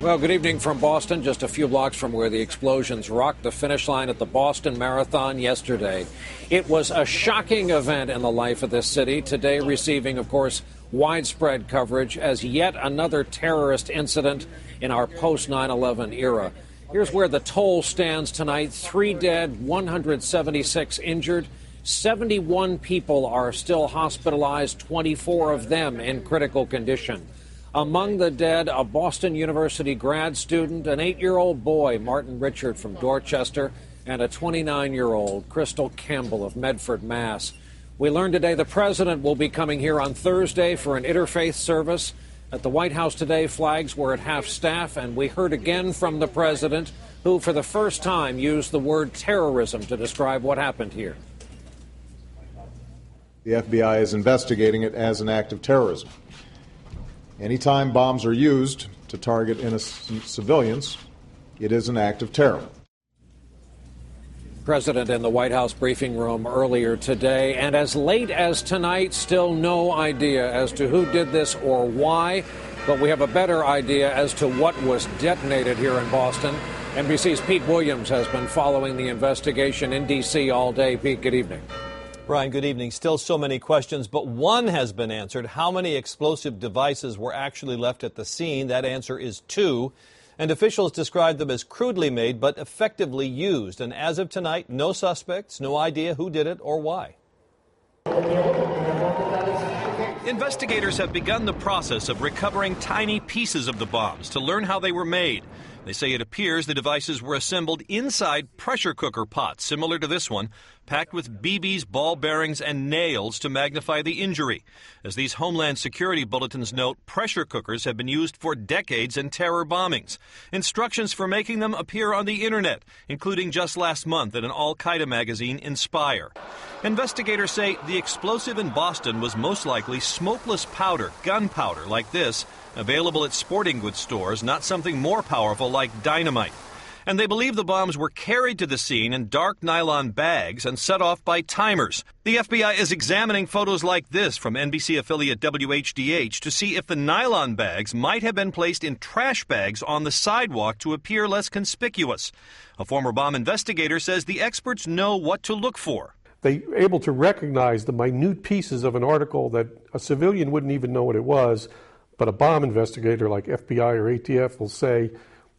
Well, good evening from Boston, just a few blocks from where the explosions rocked the finish line at the Boston Marathon yesterday. It was a shocking event in the life of this city, today receiving, of course, widespread coverage as yet another terrorist incident in our post-9/11 era. Here's where the toll stands tonight: 3 dead, 176 injured. 71 people are still hospitalized, 24 of them in critical condition. Among the dead, a Boston University grad student, an 8-year-old boy, Martin Richard from Dorchester, and a 29-year-old, Crystal Campbell of Medford, Mass. We learned today the president will be coming here on Thursday for an interfaith service. At the White House today, flags were at half-staff, and we heard again from the president, who for the first time used the word terrorism to describe what happened here. The FBI is investigating it as an act of terrorism. Anytime bombs are used to target innocent civilians, it is an act of terror. President in the White House briefing room earlier today, and as late as tonight, still no idea as to who did this or why, but we have a better idea as to what was detonated here in Boston. NBC's Pete Williams has been following the investigation in D.C. all day. Pete, good evening. Brian, good evening. Still so many questions, but one has been answered. How many explosive devices were actually left at the scene? That answer is 2. And officials described them as crudely made but effectively used. And as of tonight, no suspects, no idea who did it or why. Investigators have begun the process of recovering tiny pieces of the bombs to learn how they were made. They say it appears the devices were assembled inside pressure cooker pots, similar to this one, packed with BBs, ball bearings, and nails to magnify the injury. As these Homeland Security bulletins note, pressure cookers have been used for decades in terror bombings. Instructions for making them appear on the internet, including just last month in an Al-Qaeda magazine, Inspire. Investigators say the explosive in Boston was most likely smokeless powder, gunpowder like this, available at sporting goods stores, not something more powerful like dynamite. And they believe the bombs were carried to the scene in dark nylon bags and set off by timers. The FBI is examining photos like this from NBC affiliate WHDH to see if the nylon bags might have been placed in trash bags on the sidewalk to appear less conspicuous. A former bomb investigator says the experts know what to look for. They were able to recognize the minute pieces of an article that a civilian wouldn't even know what it was, but a bomb investigator like FBI or ATF will say,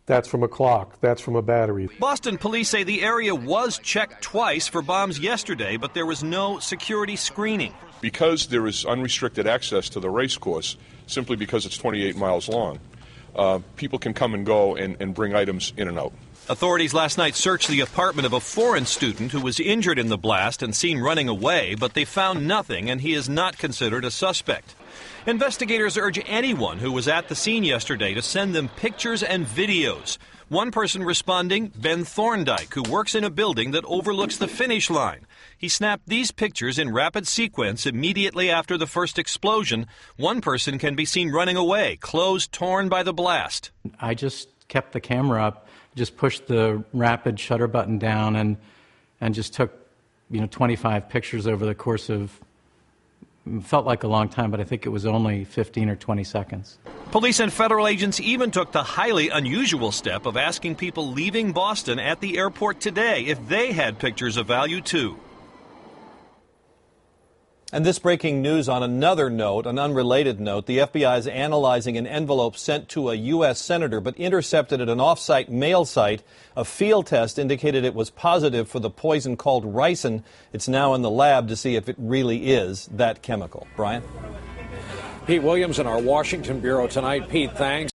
that's from a clock, that's from a battery. Boston police say the area was checked twice for bombs yesterday, but there was no security screening. Because there is unrestricted access to the race course, simply because it's 28 miles long, people can come and go and bring items in and out. Authorities last night searched the apartment of a foreign student who was injured in the blast and seen running away, but they found nothing, and he is not considered a suspect. Investigators urge anyone who was at the scene yesterday to send them pictures and videos. One person responding, Ben Thorndike, who works in a building that overlooks the finish line. He snapped these pictures in rapid sequence immediately after the first explosion. One person can be seen running away, clothes torn by the blast. I just kept the camera up, just pushed the rapid shutter button down and just took 25 pictures over the course of, felt like a long time, but I think it was only 15 or 20 seconds. Police and federal agents even took the highly unusual step of asking people leaving Boston at the airport today if they had pictures of value too. And this breaking news on another note, an unrelated note, the FBI is analyzing an envelope sent to a U.S. senator but intercepted at an off-site mail site. A field test indicated it was positive for the poison called ricin. It's now in the lab to see if it really is that chemical. Brian? Pete Williams in our Washington bureau tonight. Pete, thanks.